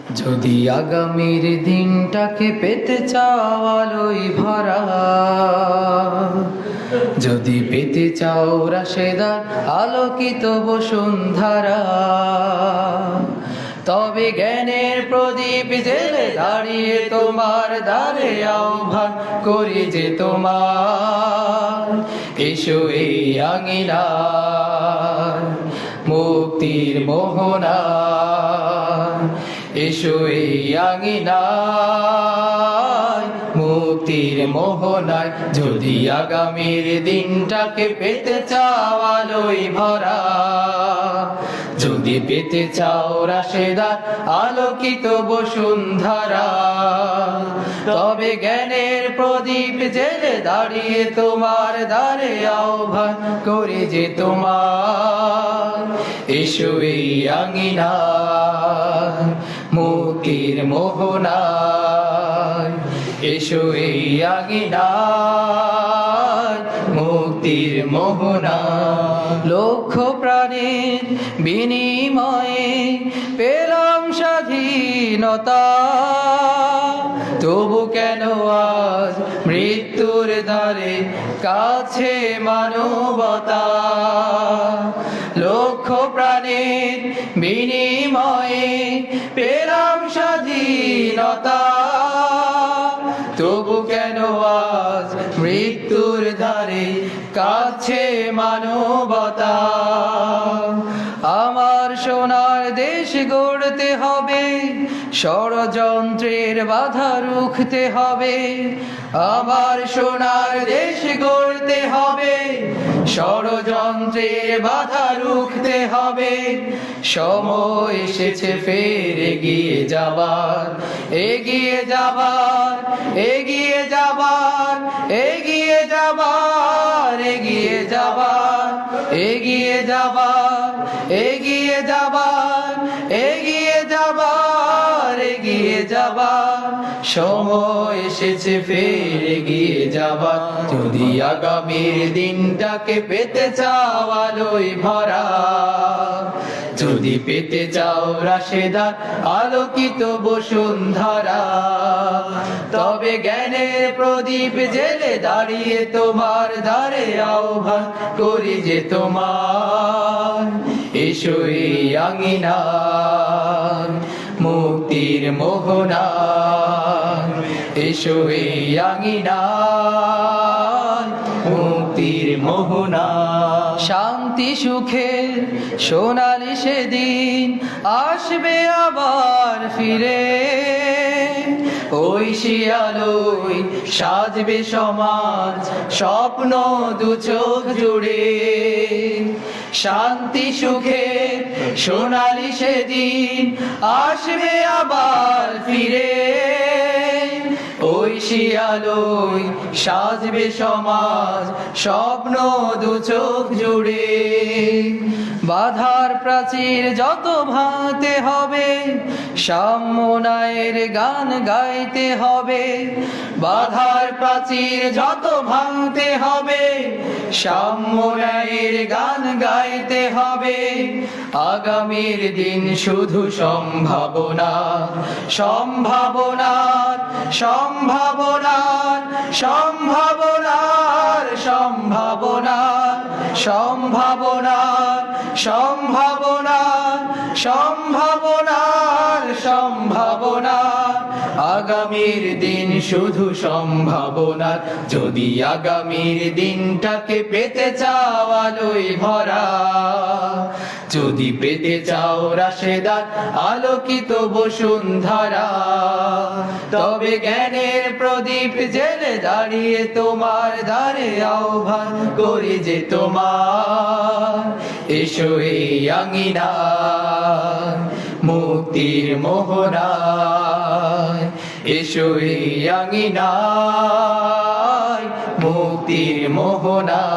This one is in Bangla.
যদি আগামীর দিনটাকে পেতে চাও আলোয় ভরা, যদি পেতে চাও রাশেদার আলোকিত বসুন্ধরা, তবে জ্ঞানের প্রদীপ জেলে দাঁড়িয়ে তোমার দ্বারে আহ্বান করি যে তোমার, এসো এই আঙিনায় মুক্তির মোহনা, এসো এই আঙিনায় মুক্তির মোহনায়। যদি আগামীর দিনটাকে পেতে চাও আলোয় ভরা, যদি পেতে চাও রাশেদার আলোকিত বসুন্ধরা, তবে জ্ঞানের প্রদীপ জেলে দাঁড়িয়ে তোমার দ্বারে আহ্বান করি যে তোমার, এসো এই আঙিনায় মুক্তির মোহনায়, এসো এই আঙিনায় মুক্তির মোহনায়। লক্ষ প্রাণের বিনিময়ে পেলাম স্বাধীনতা, তবু কেন আজ মৃত্যুর দ্বারে কাছে মানবতা। লক্ষ প্রাণের বিনিময়ে পেলাম স্বাধীনতা, তবু কেন আজ মৃত্যুর দ্বারে কাছে মানবতা। আমার সোনার দেশ গড়তে হবে, ষড়যন্ত্রের বাধা রুখতে হবে। আমার সোনার দেশ গড়তে হবে, ষড়যন্ত্রের বাধা রুখতে হবে। সময় এসেছে ফের এগিয়ে যাবার, এগিয়ে যাবার, এগিয়ে যাবার, এগিয়ে যাবার, এগিয়ে যাবার, এগিয়ে যাবার, এগিয়ে যাবার, এগিয়ে যাবার, এগিয়ে যাবার। সময় এসেছে ফের এগিয়ে যাবার। যদি আগামীর দিনটাকে পেতে চাও আলোয় ভরা, যদি পেতে চাও রাশেদার আলোকিত বসুন্ধরা, তবে জ্ঞানের প্রদীপ জেলে দাঁড়িয়ে তোমার দ্বারে আহ্বান করি যে তোমার, এসো এই আঙিনায় মুক্তির মোহনায়, এসো এই আঙিনায় মুক্তির মোহনায়। শান্তি সুখের সোনালি সেদিন আসবে আবার ফিরে, ওই শিয়ালোয় সাজবে সমাজ স্বপ্ন দু চোখ জুড়ে। শান্তি সুখের সোনালি সেদিন আসবে আবার ফিরে, ওই শিয়ালোয় সাজবে সমাজ স্বপ্ন দু চোখ জুড়ে। বাধার প্রাচীর যত ভাঙতে হবে, সাম্য ন্যায়ের গান গাইতে হবে। বাধার প্রাচীর যত ভাঙতে হবে, সাম্য ন্যায়ের গান গাইতে হবে। আগামীর দিন শুধু সম্ভাবনার, সম্ভাবনার, সম্ভাবনার, সম্ভাবনার, সম্ভাবনার, সম্ভাবনার, সম্ভাবনার, সম্ভাবনার, সম্ভাবনার। আগামীর দিন শুধু সম্ভাবনার। যদি আগামীর দিনটাকে পেতে চাও আলোয় ভরা, যদি পেতে চাও রাশেদার আলোকিত বসুন্ধরা, তবে জ্ঞানের প্রদীপ জেলে দাঁড়িয়ে তোমার দ্বারে আহ্বান করি যে তোমার, এসো এই আঙিনায় মুক্তির মোহনায়, এসো এই আঙিনায় মুক্তির মোহনায়।